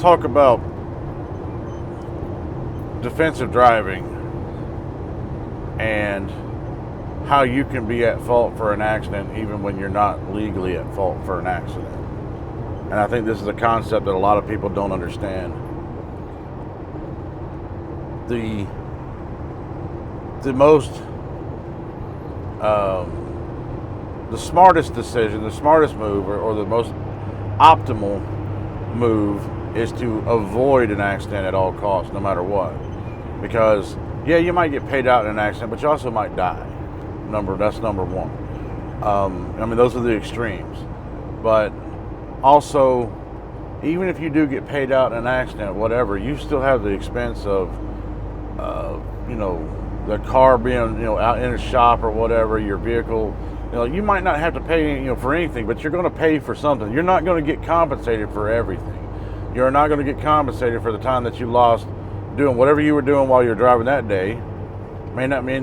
talk about defensive driving and how you can be at fault for an accident even when you're not legally at fault for an accident. And I think this is a concept that a lot of people don't understand. The smartest decision, the smartest move, or the most optimal move is to avoid an accident at all costs, no matter what. Because, yeah, you might get paid out in an accident, but you also might die. That's number one. I mean, those are the extremes. But also, even if you do get paid out in an accident, whatever, you still have the expense of, the car being, out in a shop or whatever, your vehicle. You might not have to pay, for anything, but you're going to pay for something. You're not going to get compensated for everything. You're not going to get compensated for the time that you lost doing whatever you were doing while you're driving that day. May not mean,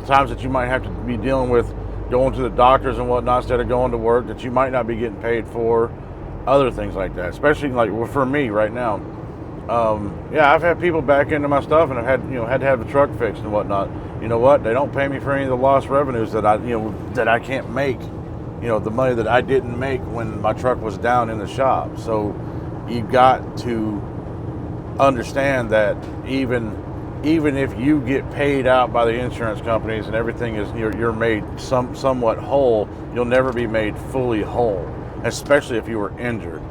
times that you might have to be dealing with going to the doctors and whatnot instead of going to work that you might not be getting paid for, other things like that. Especially like for me right now. I've had people back into my stuff and I've had to have the truck fixed and whatnot. You know what? They don't pay me for any of the lost revenues that I can't make. The money that I didn't make when my truck was down in the shop. So you've got to understand that even if you get paid out by the insurance companies and everything is you're made somewhat whole, you'll never be made fully whole, especially if you were injured.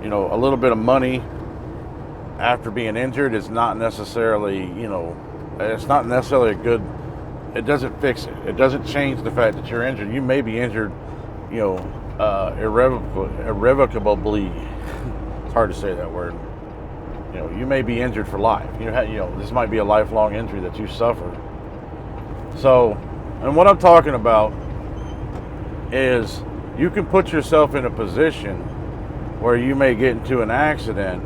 A little bit of money after being injured is not necessarily, it's not necessarily a good, it doesn't fix it. It doesn't change the fact that you're injured. You may be injured, irrevocably. It's hard to say that word. You may be injured for life. This might be a lifelong injury that you suffer. So, and what I'm talking about is you can put yourself in a position where you may get into an accident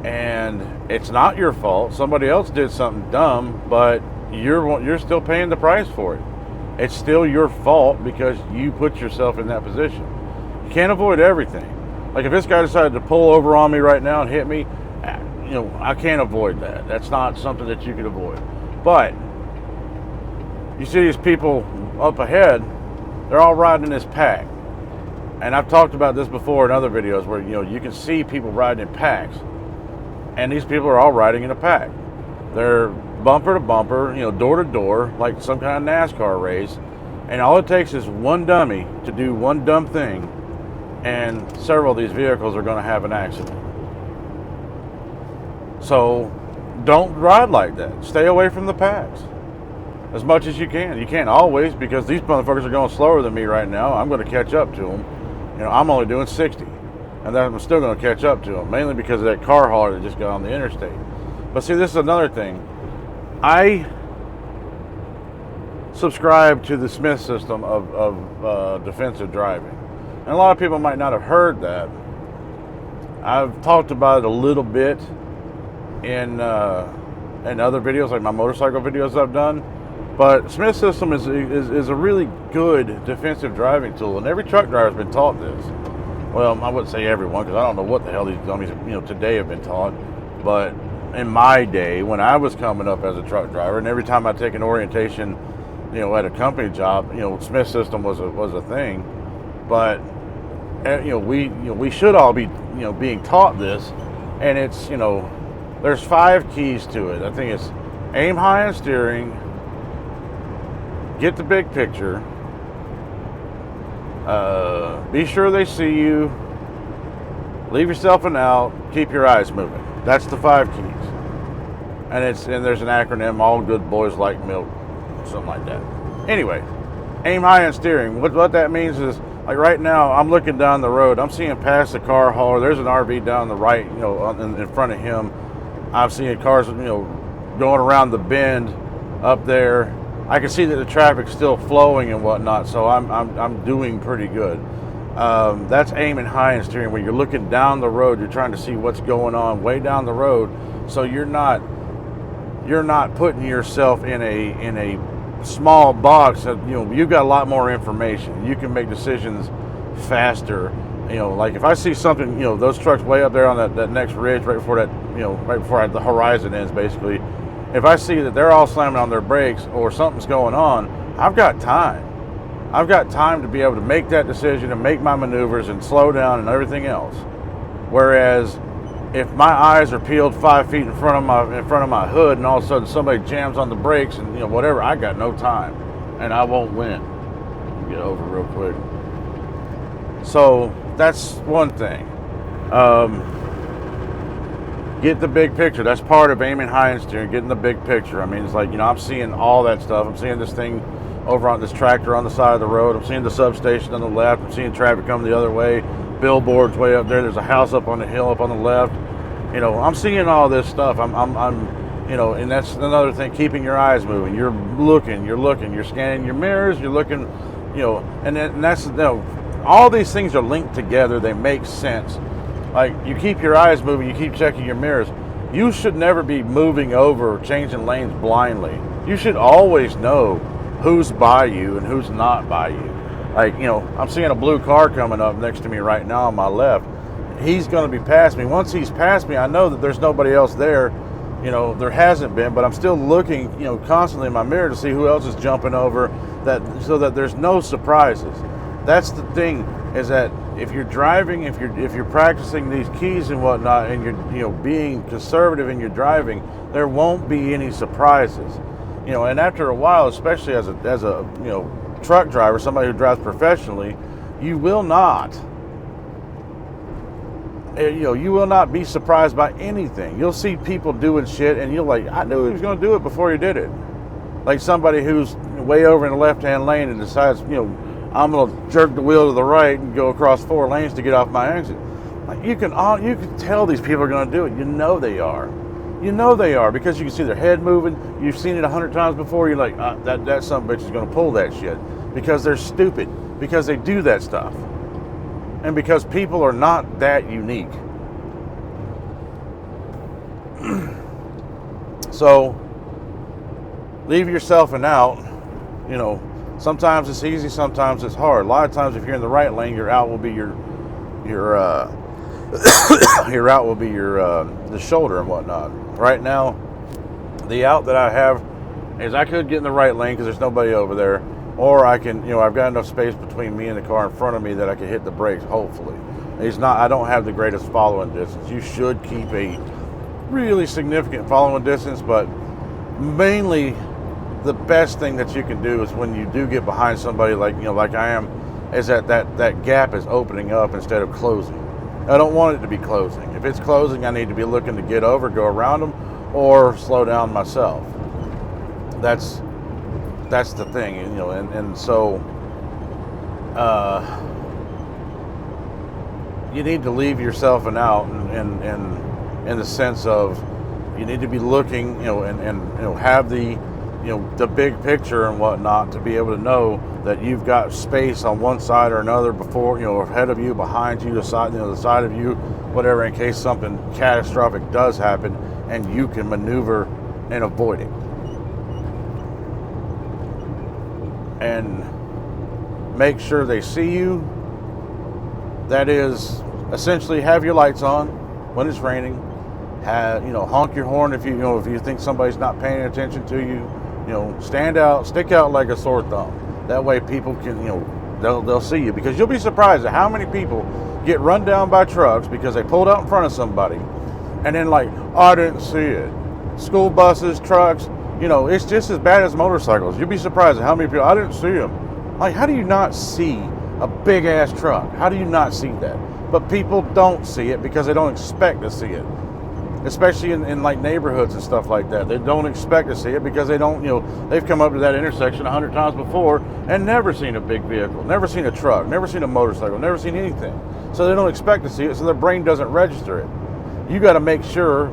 and it's not your fault. Somebody else did something dumb, but you're still paying the price for it. It's still your fault because you put yourself in that position. You can't avoid everything. Like if this guy decided to pull over on me right now and hit me, I can't avoid that. That's not something that you could avoid. But you see these people up ahead, they're all riding in this pack. And I've talked about this before in other videos where you can see people riding in packs. And these people are all riding in a pack. They're bumper to bumper, door to door, like some kind of NASCAR race. And all it takes is one dummy to do one dumb thing, and several of these vehicles are going to have an accident. So don't ride like that. Stay away from the packs as much as you can. You can't always, because these motherfuckers are going slower than me right now. I'm going to catch up to them. I'm only doing 60. And then I'm still going to catch up to them, mainly because of that car hauler that just got on the interstate. But see, this is another thing. I subscribe to the Smith system of defensive driving. And a lot of people might not have heard that. I've talked about it a little bit in other videos, like my motorcycle videos I've done. But Smith system is a really good defensive driving tool, and every truck driver has been taught this. Well, I wouldn't say everyone, because I don't know what the hell these dummies, today have been taught. But in my day, when I was coming up as a truck driver, and every time I take an orientation, at a company job, Smith system was a thing. But we should all be being taught this, and it's there's 5 keys to it. I think it's aim high on steering, get the big picture. Be sure they see you. Leave yourself an out. Keep your eyes moving. That's the 5 keys. And there's an acronym. All good boys like milk, something like that. Anyway, aim high on steering. What that means is, like right now, I'm looking down the road. I'm seeing past the car hauler. There's an RV down the right, in front of him. I'm seeing cars, going around the bend up there. I can see that the traffic's still flowing and whatnot, so I'm doing pretty good. That's aiming high and steering, where you're looking down the road. You're trying to see what's going on way down the road, so you're not putting yourself in a small box. You've got a lot more information. You can make decisions faster Like if I see something, those trucks way up there on that next ridge, right before that, right before the horizon ends, basically. If I see that they're all slamming on their brakes or something's going on, I've got time. I've got time to be able to make that decision and make my maneuvers and slow down and everything else. Whereas if my eyes are peeled 5 feet in front of my hood, and all of a sudden somebody jams on the brakes and whatever, I got no time, and I won't win. Get over real quick. So that's one thing. Get the big picture. That's part of aiming high and steering, getting the big picture. I mean, it's like, I'm seeing all that stuff. I'm seeing this thing over on this tractor on the side of the road. I'm seeing the substation on the left. I'm seeing traffic coming the other way. Billboards way up there. There's a house up on the hill up on the left. I'm seeing all this stuff. I'm and that's another thing, keeping your eyes moving. You're looking, you're scanning your mirrors, you're looking, and that's, all these things are linked together. They make sense. Like, you keep your eyes moving, you keep checking your mirrors. You should never be moving over or changing lanes blindly. You should always know who's by you and who's not by you. Like, I'm seeing a blue car coming up next to me right now on my left. He's going to be past me. Once he's past me, I know that there's nobody else there. There hasn't been, but I'm still looking, constantly in my mirror to see who else is jumping over, so that there's no surprises. That's the thing, is that if you're driving, if you're practicing these keys and whatnot, and you're being conservative in your driving, there won't be any surprises. And after a while, especially as a truck driver, somebody who drives professionally, you will not be surprised by anything. You'll see people doing shit, and you're like, I knew he was going to do it before he did it. Like somebody who's way over in the left-hand lane and decides, I'm going to jerk the wheel to the right and go across 4 lanes to get off my exit. Like, you can tell these people are going to do it. They are. They are, because you can see their head moving. You've seen it 100 times before. You're like, that son of a bitch is going to pull that shit, because they're stupid, because they do that stuff, and because people are not that unique. So leave yourself an out. Sometimes it's easy, sometimes it's hard. A lot of times, if you're in the right lane, your out will be your route will be the shoulder and whatnot. Right now, the out that I have is I could get in the right lane because there's nobody over there, or I can, I've got enough space between me and the car in front of me that I can hit the brakes. Hopefully, I don't have the greatest following distance. You should keep a really significant following distance, but mainly the best thing that you can do is when you do get behind somebody like I am, is that gap is opening up instead of closing. I don't want it to be closing. If it's closing, I need to be looking to get over, go around them, or slow down myself. That's the thing, and so you need to leave yourself an out, in the sense of you need to be looking, and have the the big picture and whatnot, to be able to know that you've got space on one side or another, before, ahead of you, behind you, the side of you, whatever, in case something catastrophic does happen, and you can maneuver and avoid it. And make sure they see you. That is, essentially, have your lights on when it's raining. Honk your horn if you think somebody's not paying attention to you. Stand out, stick out like a sore thumb. That way people can, they'll see you, because you'll be surprised at how many people get run down by trucks because they pulled out in front of somebody, and then like, I didn't see it. School buses, trucks, it's just as bad as motorcycles. You'll be surprised at how many people, I didn't see them. Like, how do you not see a big ass truck? How do you not see that? But people don't see it because they don't expect to see it. Especially in like neighborhoods and stuff like that. They don't expect to see it because they don't, they've come up to that intersection 100 times before and never seen a big vehicle, never seen a truck, never seen a motorcycle, never seen anything. So they don't expect to see it, so their brain doesn't register it. You got to make sure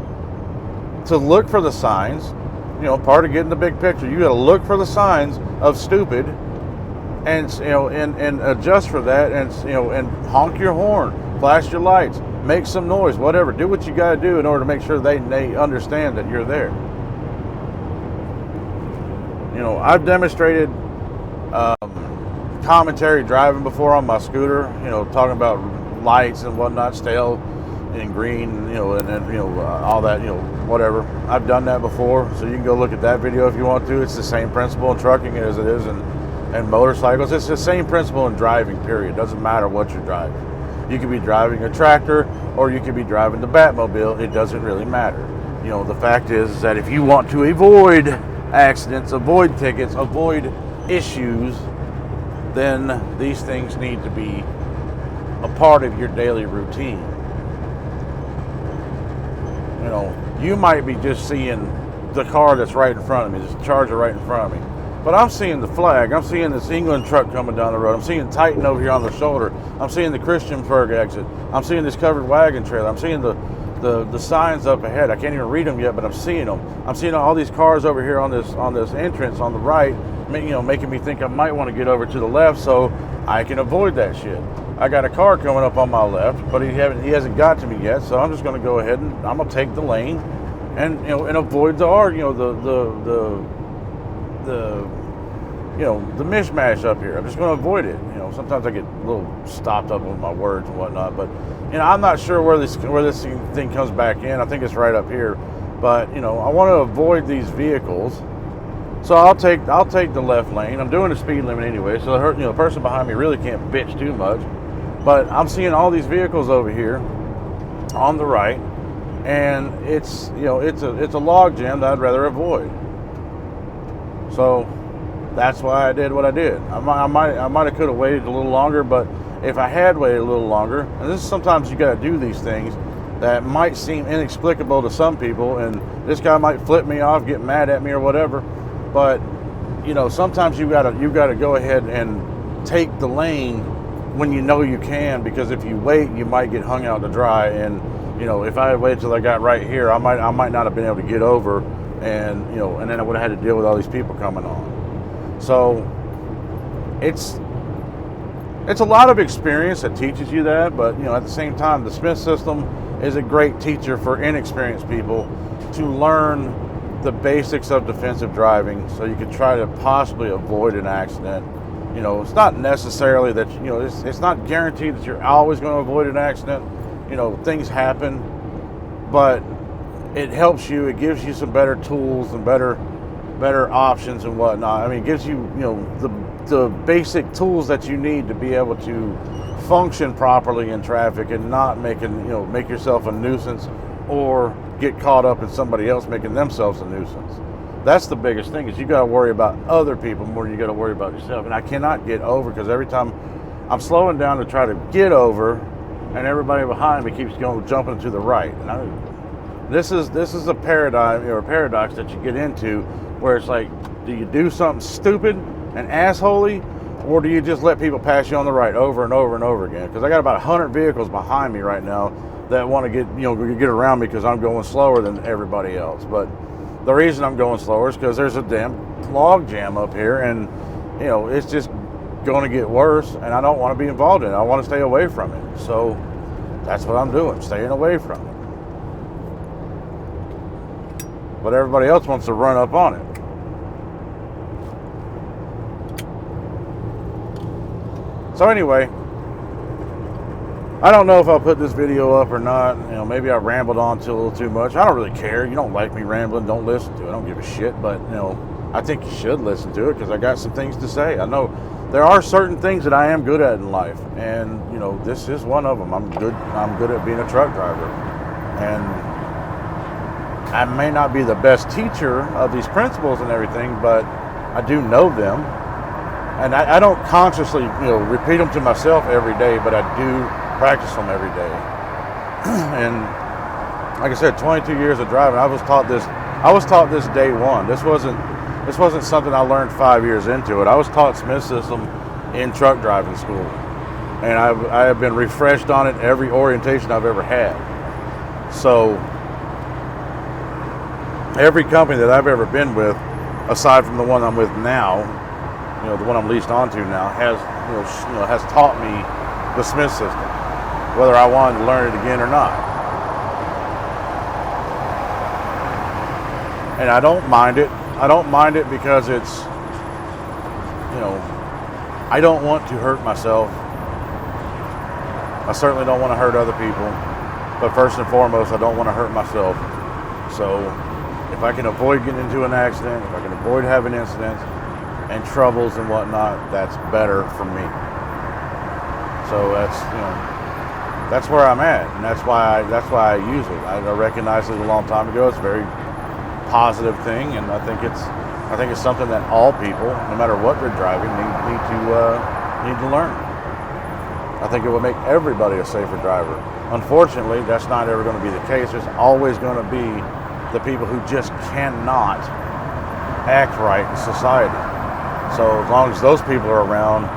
to look for the signs, part of getting the big picture. You got to look for the signs of stupid, and and adjust for that, and honk your horn, flash your lights, make some noise, whatever. Do what you got to do in order to make sure they understand that you're there. I've demonstrated commentary driving before on my scooter, talking about lights and whatnot stay all in green, and then all that, whatever. I've done that before, so you can go look at that video if you want to. It's the same principle in trucking as it is in motorcycles. It's the same principle in driving, period. It doesn't matter what you're driving. You could be driving a tractor or you could be driving the Batmobile. It doesn't really matter. The fact is that if you want to avoid accidents, avoid tickets, avoid issues, then these things need to be a part of your daily routine. You might be just seeing the car that's right in front of me, this Charger right in front of me. But I'm seeing the flag. I'm seeing this England truck coming down the road. I'm seeing Titan over here on the shoulder. I'm seeing the Christiansburg exit. I'm seeing this covered wagon trailer. I'm seeing the signs up ahead. I can't even read them yet, but I'm seeing them. I'm seeing all these cars over here on this entrance on the right, making me think I might want to get over to the left so I can avoid that shit. I got a car coming up on my left, but he hasn't got to me yet, so I'm just going to go ahead and I'm going to take the lane and avoid the mishmash up here. I'm just going to avoid it. Sometimes I get a little stopped up with my words and whatnot, but I'm not sure where this thing comes back in. I think it's right up here, but I want to avoid these vehicles, so I'll take the left lane. I'm doing the speed limit anyway, so the person behind me really can't bitch too much. But I'm seeing all these vehicles over here on the right, and it's a log jam that I'd rather avoid. So that's why I did what I did. I might have could have waited a little longer, but if I had waited a little longer, and this is sometimes you got to do these things that might seem inexplicable to some people, and this guy might flip me off, get mad at me or whatever, but sometimes you got to go ahead and take the lane when you can, because if you wait, you might get hung out to dry. And if I had waited till I got right here, I might not have been able to get over, and and then I would have had to deal with all these people coming on. So it's a lot of experience that teaches you that, but at the same time, the Smith system is a great teacher for inexperienced people to learn the basics of defensive driving, so you can try to possibly avoid an accident. It's not necessarily that, it's not guaranteed that you're always going to avoid an accident. Things happen, but it helps you. It gives you some better tools and better options and whatnot. I mean, it gives you, the basic tools that you need to be able to function properly in traffic and not make yourself a nuisance or get caught up in somebody else making themselves a nuisance. That's the biggest thing, is you got to worry about other people more than you got to worry about yourself. And I cannot get over, because every time I'm slowing down to try to get over, and everybody behind me keeps jumping to the right. And this is a paradigm or a paradox that you get into, where it's like, do you do something stupid and assholey, or do you just let people pass you on the right over and over and over again? Because I got about 100 vehicles behind me right now that want to get around me because I'm going slower than everybody else. But the reason I'm going slower is because there's a damn log jam up here, and it's just going to get worse, and I don't want to be involved in it. I want to stay away from it. So that's what I'm doing, staying away from it. But everybody else wants to run up on it. So anyway, I don't know if I'll put this video up or not. Maybe I rambled on a little too much. I don't really care. You don't like me rambling, don't listen to it. I don't give a shit. But I think you should listen to it, because I got some things to say. I know there are certain things that I am good at in life, and this is one of them. I'm good at being a truck driver, and I may not be the best teacher of these principles and everything, but I do know them, and I don't consciously repeat them to myself every day, but I do practice them every day. And like I said, 22 years of driving, I was taught this day one. This wasn't something I learned 5 years into it. I was taught Smith system in truck driving school, and I have been refreshed on it every orientation I've ever had. So every company that I've ever been with, aside from the one I'm with now, the one I'm leased onto now, has taught me the Smith system, whether I wanted to learn it again or not. And I don't mind it. I don't mind it because it's, I don't want to hurt myself I certainly don't want to hurt other people, but first and foremost, I don't want to hurt myself. So if I can avoid getting into an accident, if I can avoid having incidents and troubles and whatnot, that's better for me. So that's where I'm at, and that's why I use it. I recognized it a long time ago. It's a very positive thing, and I think it's something that all people, no matter what they're driving, need to learn. I think it would make everybody a safer driver. Unfortunately, that's not ever going to be the case. There's always going to be the people who just cannot act right in society. So as long as those people are around,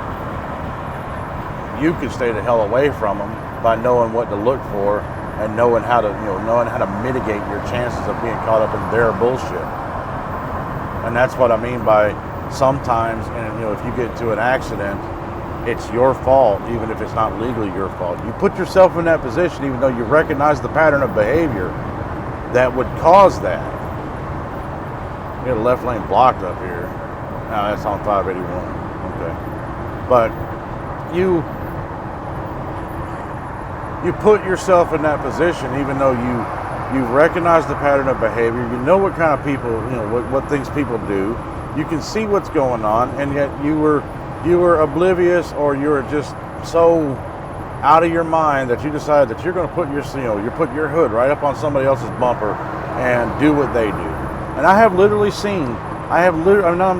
you can stay the hell away from them by knowing what to look for and knowing how to mitigate your chances of being caught up in their bullshit. And that's what I mean by sometimes, and if you get into an accident, it's your fault, even if it's not legally your fault. You put yourself in that position, even though you recognize the pattern of behavior that would cause that. We got a left lane blocked up here. No, that's on 581. Okay. But you put yourself in that position, even though you recognize the pattern of behavior, you know what kind of people, what things people do, you can see what's going on, and yet you were oblivious, or you were just so out of your mind that you decided that you're going to put your hood right up on somebody else's bumper and do what they do. And I'm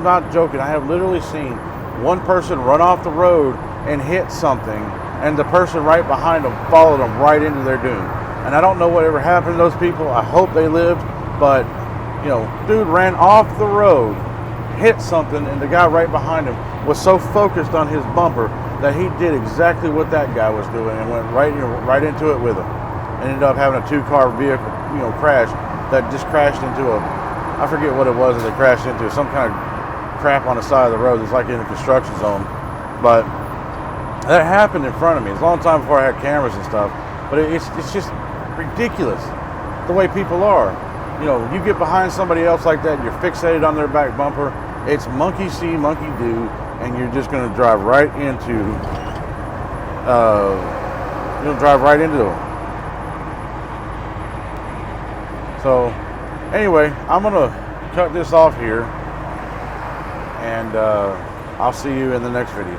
not joking, I have literally seen one person run off the road and hit something, and the person right behind them followed them right into their doom. And I don't know whatever happened to those people. I hope they lived, but dude ran off the road, hit something, and the guy right behind him was so focused on his bumper that he did exactly what that guy was doing and went right into it with him. And ended up having a 2-car vehicle, crash that just crashed into I forget what it was that they crashed into, some kind of crap on the side of the road. It's like in a construction zone. But that happened in front of me. It's a long time before I had cameras and stuff. But it's just ridiculous the way people are. You get behind somebody else like that, you're fixated on their back bumper. It's monkey see, monkey do, and you're just going to drive right into them. So anyway, I'm going to cut this off here, and I'll see you in the next video.